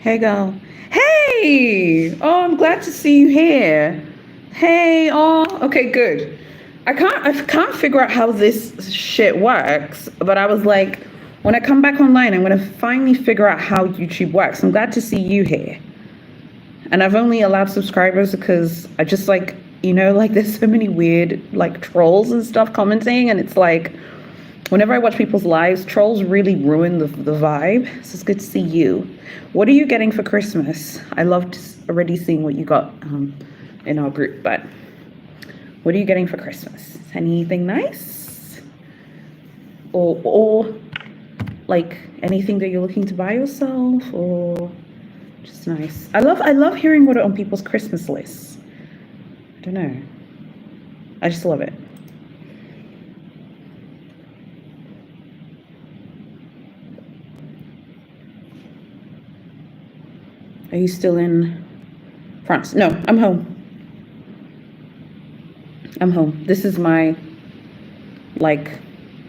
Hey, girl. Hey! Oh, I'm glad to see you here. Hey, oh, okay, good. I can't figure out how this shit works, but I was like, when I come back online, I'm gonna finally figure out how YouTube works. I'm glad to see you here. And I've only allowed subscribers because I just like, like there's so many weird like trolls and stuff commenting, and it's like whenever I watch people's lives, trolls really ruin the vibe. So it's good to see you. What are you getting for Christmas? I loved already seeing what you got in our group, but what are you getting for Christmas? Anything nice? Or like anything that you're looking to buy yourself, or just nice? I love hearing what are on people's Christmas lists. I don't know. I just love it. Are you still in France? No, I'm home. I'm home. This is my like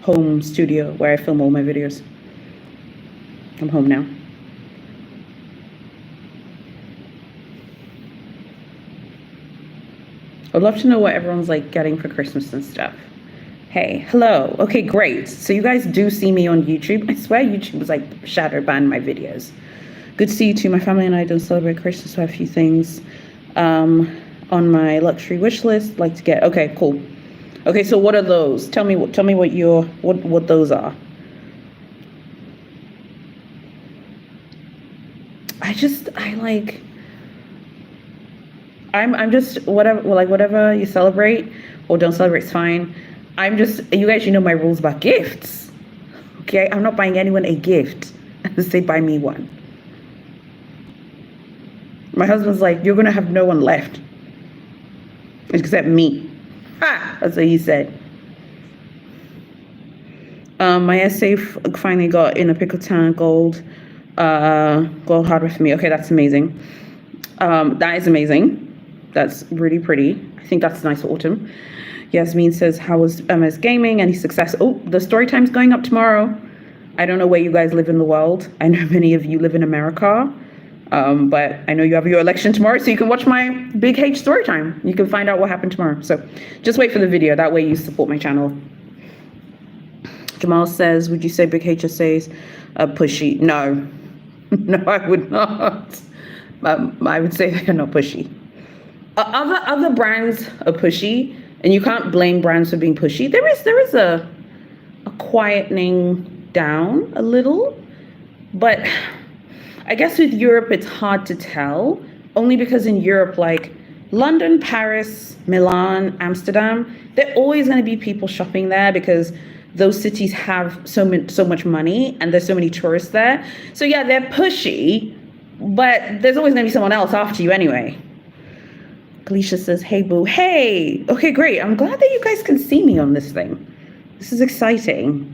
home studio where I film all my videos. I'm home now. I'd love to know what everyone's like getting for Christmas and stuff. Hey, hello. Okay, great. So you guys do see me on YouTube. I swear YouTube was like shadow banned my videos. Good to see you too. My family and I don't celebrate Christmas, so I have a few things on my luxury wish list. Like to get. Okay, cool. Okay, so what are those? Tell me what those are. I'm just whatever you celebrate or don't celebrate, it's fine. You guys, my rules about gifts. Okay, I'm not buying anyone a gift unless they buy me one. My husband's like, you're gonna have no one left except me. Ha! That's what he said. My essay finally got in a Picotin gold hardware for me. Okay, that's amazing. That is amazing. That's really pretty. I think that's nice for autumn. Yasmin says, how was Emma's gaming? Any success? Oh, the story time's going up tomorrow. I don't know where you guys live in the world. I know many of you live in America. But I know you have your election tomorrow, so you can watch my Big H story time. You can find out what happened tomorrow. So just wait for the video. That way you support my channel. Jamal says, would you say Big H essays are pushy? No. No, I would not. I would say they're not pushy. Other brands are pushy, and you can't blame brands for being pushy. There is a quietening down a little, but I guess with Europe it's hard to tell, only because in Europe, like London, Paris, Milan, Amsterdam, there are always going to be people shopping there because those cities have so much money and there's so many tourists there. So yeah, they're pushy, but there's always going to be someone else after you anyway. Alicia says, hey, boo. Hey. Okay, great. I'm glad that you guys can see me on this thing. This is exciting.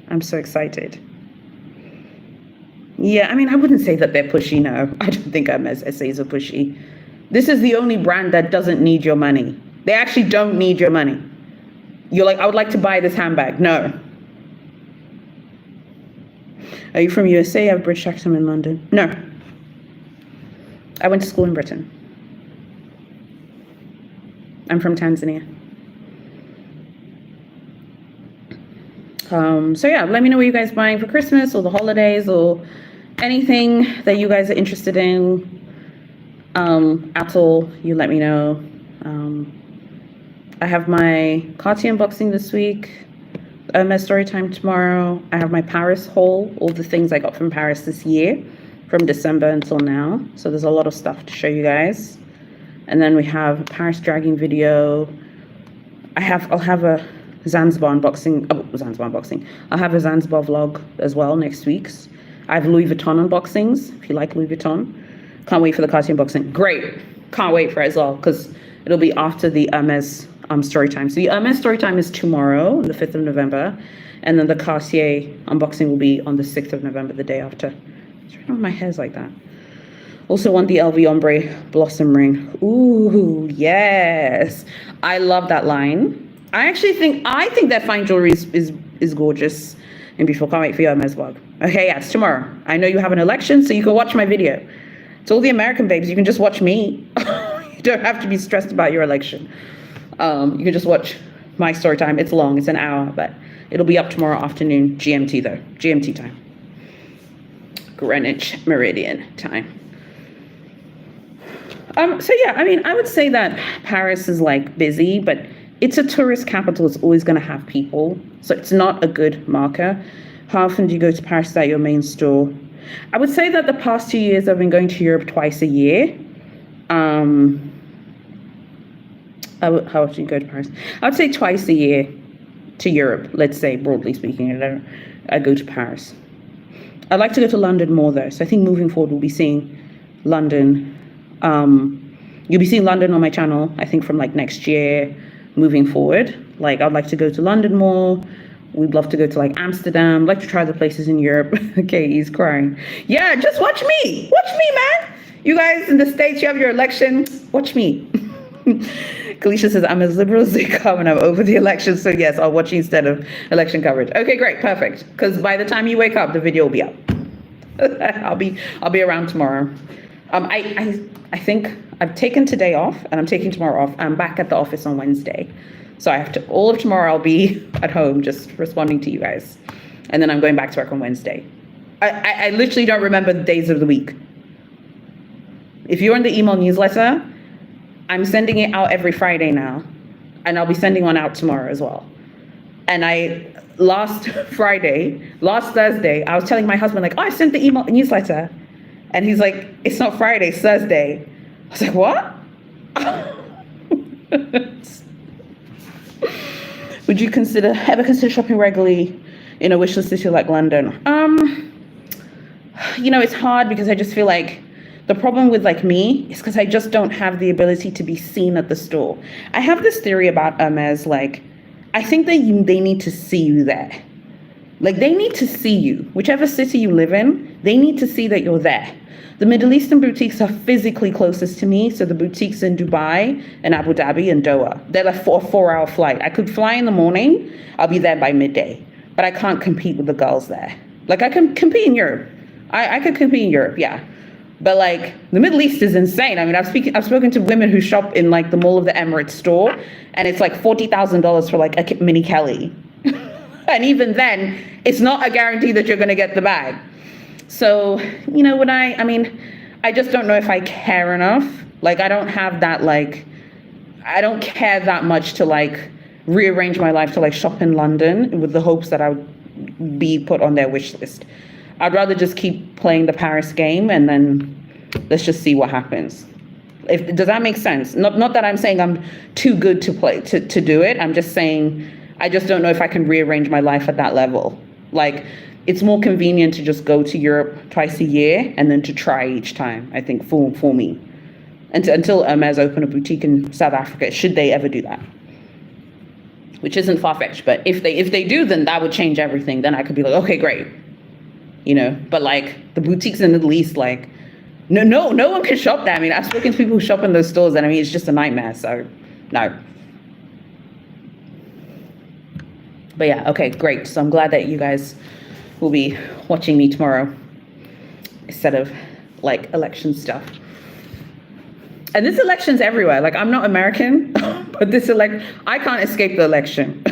I'm so excited. Yeah, I mean, I wouldn't say that they're pushy, no. I don't think Hermes essays are pushy. This is the only brand that doesn't need your money. They actually don't need your money. You're like, I would like to buy this handbag. No. Are you from USA? I have British accent in London. No. I went to school in Britain. I'm from Tanzania. So yeah, let me know what you guys are buying for Christmas or the holidays or anything that you guys are interested in. At all, you let me know. I have my Cartier unboxing this week, my story time tomorrow. I have my Paris haul, all the things I got from Paris this year, from December until now. So there's a lot of stuff to show you guys. And then we have a Paris dragging video. I'll have a Zanzibar unboxing. I'll have a Zanzibar vlog as well next week's. I have Louis Vuitton unboxings, if you like Louis Vuitton. Can't wait for the Cartier unboxing. Great. Can't wait for it as well, because it'll be after the Hermes story time. So the Hermes story time is tomorrow, the 5th of November. And then the Cartier unboxing will be on the 6th of November, the day after. I don't know why my hair's like that. Also want the LV Ombre Blossom Ring. Ooh, yes. I love that line. I think that fine jewelry is gorgeous. and beautiful. Can't wait for your Hermes vlog. Okay, yeah, it's tomorrow. I know you have an election, so you can watch my video. To all the American babes, you can just watch me. You don't have to be stressed about your election. You can just watch my story time. It's long, it's an hour, but it'll be up tomorrow afternoon, GMT though, GMT time. Greenwich Meridian time. So yeah, I mean, I would say that Paris is like busy, but it's a tourist capital. It's always going to have people. So it's not a good marker. How often do you go to Paris? Is that your main store? I would say that the past 2 years I've been going to Europe twice a year. How often do you go to Paris? I would say twice a year to Europe, let's say, broadly speaking. I go to Paris. I'd like to go to London more though. So I think moving forward, we'll be seeing London. You'll be seeing London on my channel, I think from like next year moving forward. Like I'd like to go to London more. We'd love to go to like Amsterdam. I'd like to try the places in Europe. Okay, he's crying. Yeah, just watch me. Watch me, man. You guys in the States, you have your election. Watch me. Kalisha says, I'm as liberal as they come and I'm over the election. So yes, I'll watch you instead of election coverage. Okay, great, perfect. Because by the time you wake up, the video will be up. I'll be around tomorrow. I think I've taken today off and I'm taking tomorrow off. I'm back at the office on Wednesday. So I have to, all of tomorrow I'll be at home just responding to you guys. And then I'm going back to work on Wednesday. I literally don't remember the days of the week. If you're in the email newsletter, I'm sending it out every Friday now. And I'll be sending one out tomorrow as well. And last Thursday, I was telling my husband like, oh, I sent the email newsletter. And he's like, it's not Friday, it's Thursday. I was like, what? Would you ever consider shopping regularly in a wishlist city like London? You know, it's hard because I just feel like the problem with like me is because I just don't have the ability to be seen at the store. I have this theory about Hermes, like, I think they need to see you there. Like they need to see you, whichever city you live in, they need to see that you're there. The Middle Eastern boutiques are physically closest to me. So the boutiques in Dubai and Abu Dhabi and Doha, they're like a 4-hour flight. I could fly in the morning, I'll be there by midday, but I can't compete with the girls there. Like I can compete in Europe. I could compete in Europe, yeah. But like the Middle East is insane. I mean, I've spoken to women who shop in like the Mall of the Emirates store and it's like $40,000 for like a mini Kelly. And even then, it's not a guarantee that you're gonna get the bag. So, you know, I just don't know if I care enough. Like, I don't have that, like, I don't care that much to, like, rearrange my life to, like, shop in London with the hopes that I would be put on their wish list. I'd rather just keep playing the Paris game and then let's just see what happens. Does that make sense? Not that I'm saying I'm too good to do it. I'm just saying I just don't know if I can rearrange my life at that level. Like, it's more convenient to just go to Europe twice a year and then to try each time, I think, for me. Until Hermes open a boutique in South Africa, should they ever do that. Which isn't far-fetched, but if they do, then that would change everything. Then I could be like, okay, great. You know, but like the boutiques in the Middle East, like, no one can shop there. I mean, I've spoken to people who shop in those stores and I mean, it's just a nightmare, so no. But yeah, okay, great. So I'm glad that you guys will be watching me tomorrow instead of like election stuff. And this election's everywhere. Like I'm not American, but I can't escape the election.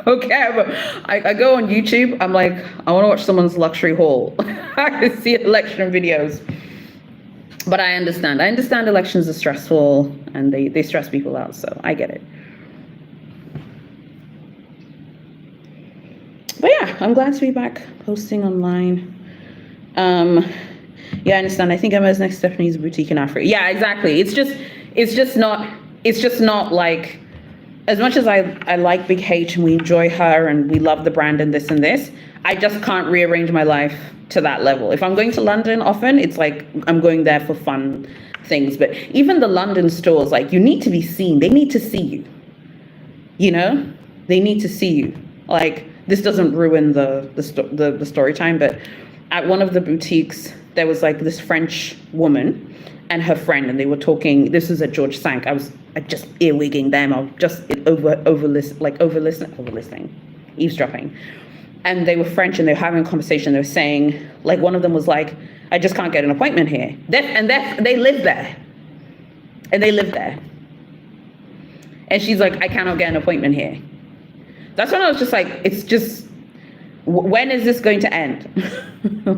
Okay, but I go on YouTube, I'm like, I want to watch someone's luxury haul. I can see election videos. But I understand elections are stressful and they stress people out, so I get it. But yeah, I'm glad to be back posting online. Yeah, I understand. I think Emma's next Stephanie's boutique in Africa. Yeah, exactly. It's just not like, as much as I like Big H and we enjoy her and we love the brand and this, I just can't rearrange my life to that level. If I'm going to London often, it's like I'm going there for fun things. But even the London stores, like you need to be seen. They need to see you. You know, they need to see you. Like, this doesn't ruin the story time, but at one of the boutiques, there was like this French woman and her friend, and they were talking. This was at George Cinq. I was just earwigging them. I was just listening, eavesdropping. and they were French, and they were having a conversation. They were saying, like, one of them was like, I just can't get an appointment here. They live there. And they live there. And she's like, I cannot get an appointment here. That's when I was just like, it's just, when is this going to end?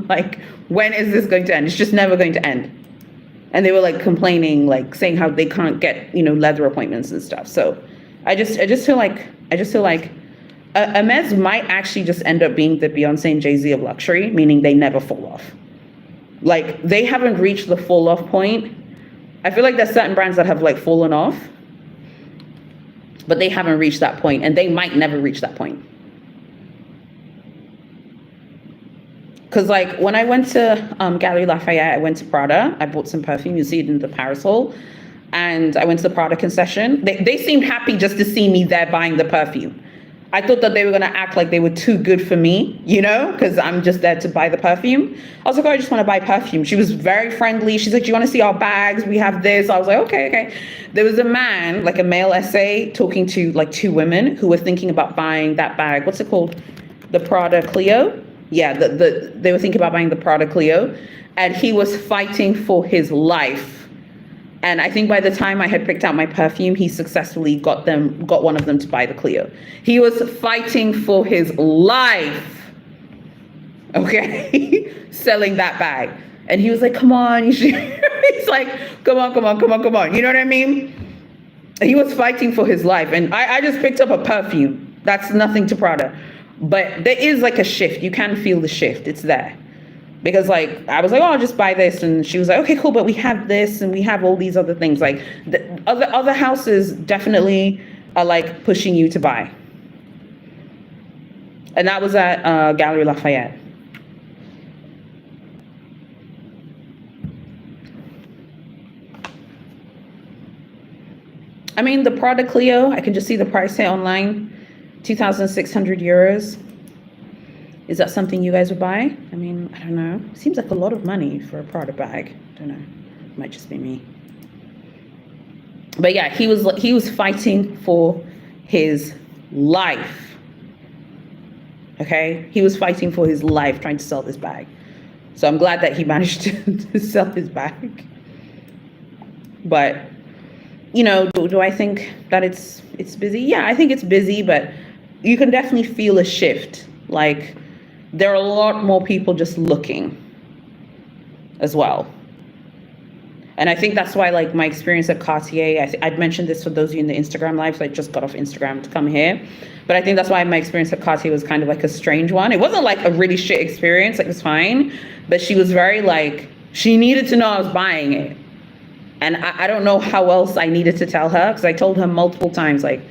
Like, when is this going to end? It's just never going to end. And they were like complaining, like saying how they can't get, leather appointments and stuff. So I just feel like Hermes might actually just end up being the Beyonce and Jay-Z of luxury, meaning they never fall off. Like, they haven't reached the fall off point. I feel like there's certain brands that have like fallen off, but they haven't reached that point, and they might never reach that point. Because like when I went to Galeries Lafayette, I went to Prada, I bought some perfume, you see it in the Paris haul, and I went to the Prada concession. They seemed happy just to see me there buying the perfume. I thought that they were gonna act like they were too good for me, because I'm just there to buy the perfume. I was like, oh, I just wanna buy perfume. She was very friendly. She's like, do you wanna see our bags? We have this. I was like, okay. There was a man, like a male essay, talking to like two women who were thinking about buying that bag. What's it called? The Prada Clio? Yeah, they were thinking about buying the Prada Clio, and he was fighting for his life. And I think by the time I had picked out my perfume, he successfully got one of them to buy the Clio. He was fighting for his life, okay, selling that bag. And he was like, come on, you should. He's like, come on. You know what I mean? He was fighting for his life. And I just picked up a perfume. That's nothing to Prada. But there is like a shift. You can feel the shift. It's there. Because like, I was like, oh, I'll just buy this. And she was like, okay, cool. But we have this and we have all these other things. Like the other houses definitely are like pushing you to buy. And that was at Galeries Lafayette. I mean, the Prada Clio, I can just see the price here online, 2,600 euros. Is that something you guys would buy? I mean, I don't know. Seems like a lot of money for a Prada bag. I don't know. It might just be me. But yeah, he was fighting for his life. Okay? He was fighting for his life trying to sell this bag. So I'm glad that he managed to sell his bag. But, do I think that it's busy? Yeah, I think it's busy, but you can definitely feel a shift. Like, there are a lot more people just looking as well. And I think that's why, like, my experience at Cartier, I'd mentioned this for those of you in the Instagram live, so I just got off Instagram to come here. But I think that's why my experience at Cartier was kind of like a strange one. It wasn't like a really shit experience, like, it was fine. But she was very like, she needed to know I was buying it. And I don't know how else I needed to tell her, because I told her multiple times, like,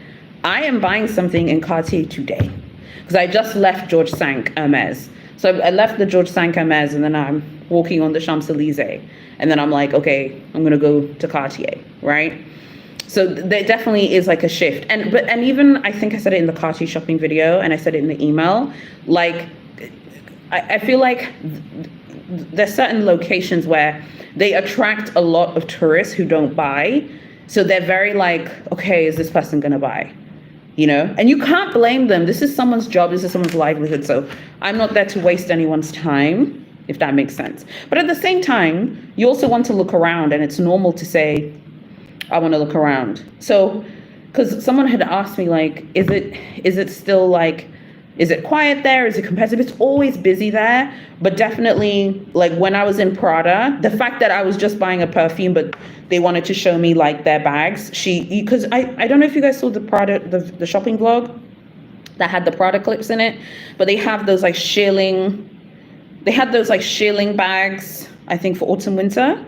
I am buying something in Cartier today. Because I just left George Cinq Hermes. So I left the George Cinq Hermes, and then I'm walking on the Champs-Élysées. And then I'm like, okay, I'm going to go to Cartier, right? So there definitely is like a shift. And even, I think I said it in the Cartier shopping video, and I said it in the email, like, I feel like there's certain locations where they attract a lot of tourists who don't buy. So they're very like, okay, is this person going to buy? And you can't blame them. This is someone's job. This is someone's livelihood. So I'm not there to waste anyone's time, if that makes sense. But at the same time, you also want to look around, and it's normal to say, I want to look around. So, because someone had asked me, like, is it still like, is it quiet there? Is it competitive? It's always busy there. But definitely, like, when I was in Prada, the fact that I was just buying a perfume, but they wanted to show me like their bags. Because I don't know if you guys saw the Prada, the shopping vlog that had the Prada clips in it, but they have those like shearling bags, I think, for autumn winter.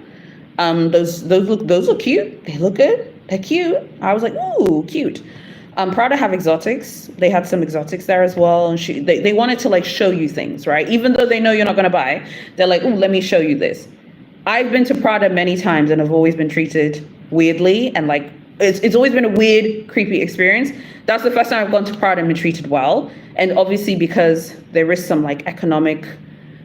Those look cute. They look good. They're cute. I was like, ooh, cute. Prada have exotics. They had some exotics there as well. And they wanted to like show you things, right? Even though they know you're not going to buy, they're like, ooh, let me show you this. I've been to Prada many times and I've always been treated weirdly, and like, it's always been a weird, creepy experience. That's the first time I've gone to Prada and been treated well. And obviously because there is some like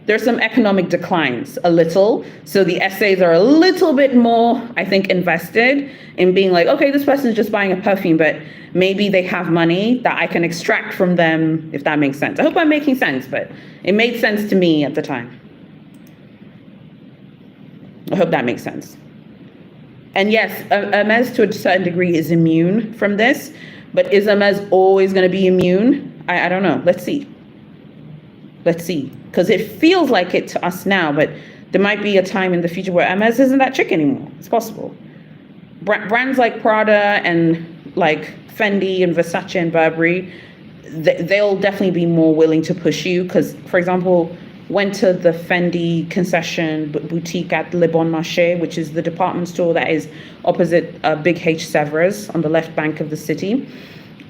there's some economic declines, a little. So the essays are a little bit more, I think, invested in being like, okay, this person's just buying a perfume, but maybe they have money that I can extract from them, if that makes sense. I hope I'm making sense, but it made sense to me at the time. I hope that makes sense. And yes, Hermes to a certain degree is immune from this, but is Hermes always going to be immune? I don't know. Let's see. Let's see. Because it feels like it to us now, but there might be a time in the future where Hermes isn't that chick anymore. It's possible. Brands like Prada and like Fendi and Versace and Burberry, they'll definitely be more willing to push you. Because, for example, went to the Fendi concession boutique at Le Bon Marché, which is the department store that is opposite Big H Sevres on the left bank of the city.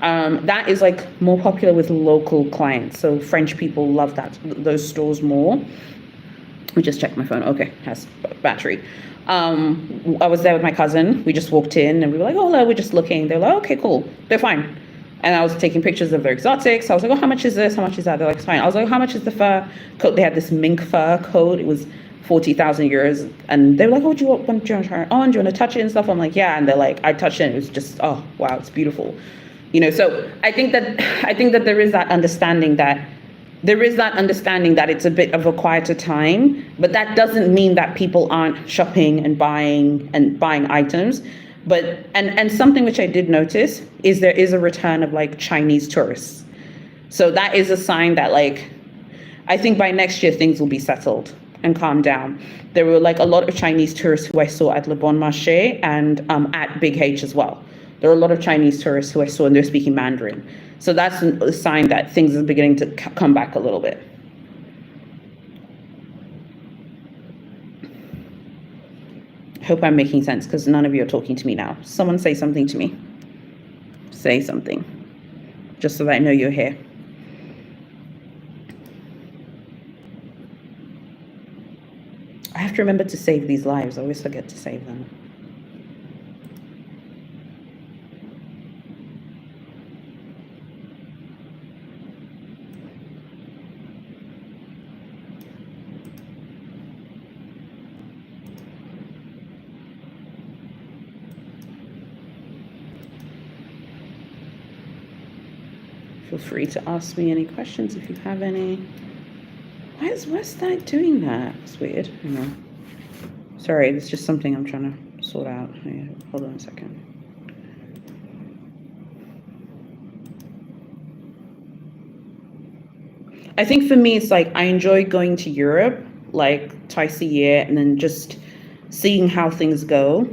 That is like more popular with local clients. So French people love those stores more. Let me just check my phone. Okay, has battery. I was there with my cousin. We just walked in and we were like, oh, hello, we're just looking. They were like, okay, cool. They're fine. And I was taking pictures of their exotics. I was like, oh, how much is this? How much is that? They're like, it's fine. I was like, how much is the fur coat? They had this mink fur coat. It was 40,000 euros. And they were like, oh, do you want to try it on? Do you want to touch it and stuff? I'm like, yeah. And they're like, I touched it. And it was just, oh, wow, it's beautiful. So I think that there is that understanding that it's a bit of a quieter time, but that doesn't mean that people aren't shopping and buying items. But and something which I did notice is there is a return of like Chinese tourists. So that is a sign that like I think by next year things will be settled and calm down. There were like a lot of Chinese tourists who I saw at Le Bon Marché and at Big H as well. There are a lot of Chinese tourists who I saw and they're speaking Mandarin. So that's a sign that things are beginning to come back a little bit. I hope I'm making sense because none of you are talking to me now. Someone say something to me. Say something. Just so that I know you're here. I have to remember to save these lives. I always forget to save them. Feel free to ask me any questions if you have any. Why's that doing that? It's weird. I know. Sorry, it's just something I'm trying to sort out. Hold on a second. I think for me, it's like I enjoy going to Europe like twice a year and then just seeing how things go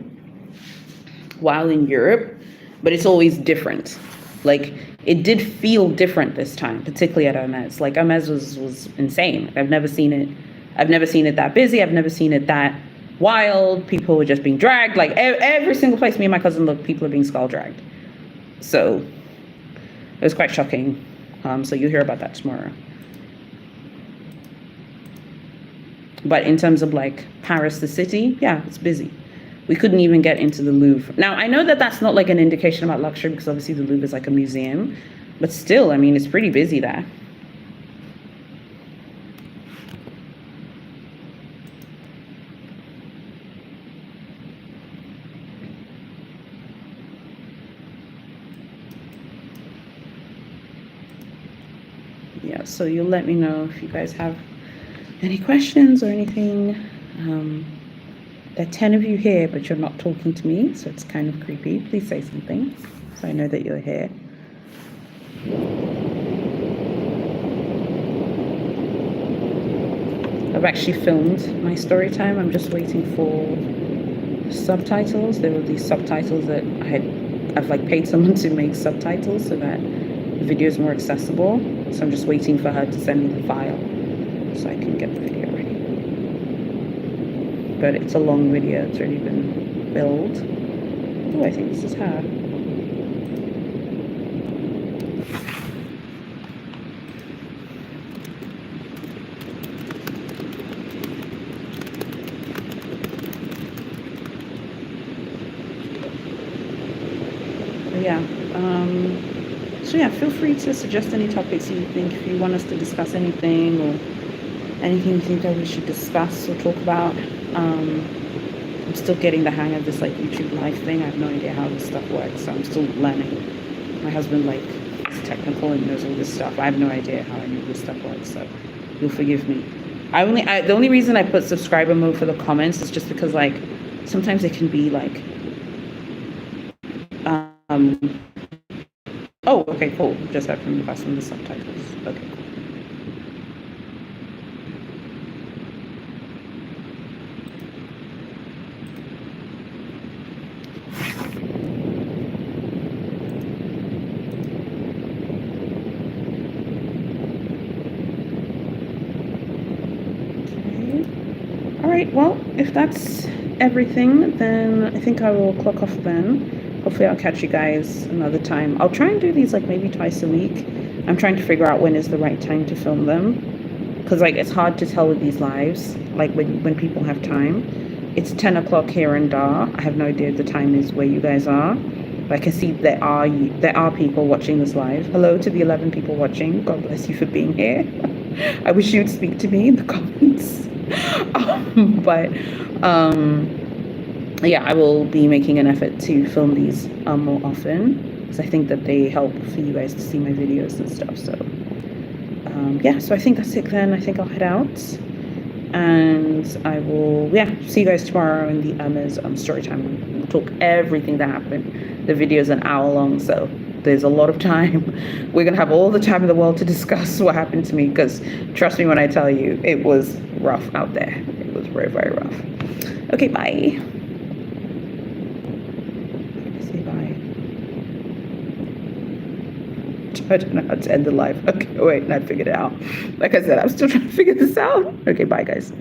while in Europe, but it's always different. Like it did feel different this time, particularly at Hermes. Like Hermes was insane. I've never seen it that busy. I've never seen it that wild. People were just being dragged. Like every single place me and my cousin looked, people are being skull dragged. So it was quite shocking. So you'll hear about that tomorrow. But in terms of like Paris, the city, yeah, it's busy. We couldn't even get into the Louvre. Now, I know that that's not like an indication about luxury because obviously the Louvre is like a museum, but still, I mean, it's pretty busy there. Yeah, so you'll let me know if you guys have any questions or anything. There are 10 of you here, but you're not talking to me, so it's kind of creepy. Please say something so I know that you're here. I've actually filmed my story time. I'm just waiting for subtitles. There were these subtitles that I've like paid someone to make subtitles so that the video is more accessible. So I'm just waiting for her to send me the file so I can get the video ready. But it's a long video. It's already been built. Oh, I think this is her. So yeah, feel free to suggest any topics you think, if you want us to discuss anything, or Anything you think that we should discuss or talk about? I'm still getting the hang of this like YouTube live thing. I have no idea how this stuff works, so I'm still learning. My husband like is technical and knows all this stuff. I have no idea how any of this stuff works, so you'll forgive me. The only reason I put subscriber mode for the comments is just because like sometimes it can be like oh, okay, cool. Just have from the subtitles. Okay, cool. All right, well, if that's everything, then I think I will clock off then. Hopefully I'll catch you guys another time. I'll try and do these like maybe twice a week. I'm trying to figure out when is the right time to film them. Because like it's hard to tell with these lives, like when people have time. It's 10 o'clock here in Dar. I have no idea what the time is where you guys are. But I can see there are people watching this live. Hello to the 11 people watching. God bless you for being here. I wish you'd speak to me in the comments. But yeah, I will be making an effort to film these more often because I think that they help for you guys to see my videos and stuff. So yeah, so I think that's it then. I think I'll head out and I will see you guys tomorrow in the Emma's story time. We'll talk everything that happened. The video's an hour long, so there's a lot of time. We're gonna have all the time in the world to discuss what happened to me, because trust me when I tell you, it was rough out there. It was very, very rough. Okay, bye. Say bye. I don't know how to end the live. Okay, wait, I figured it out. Like I said, I'm still trying to figure this out. Okay, bye guys.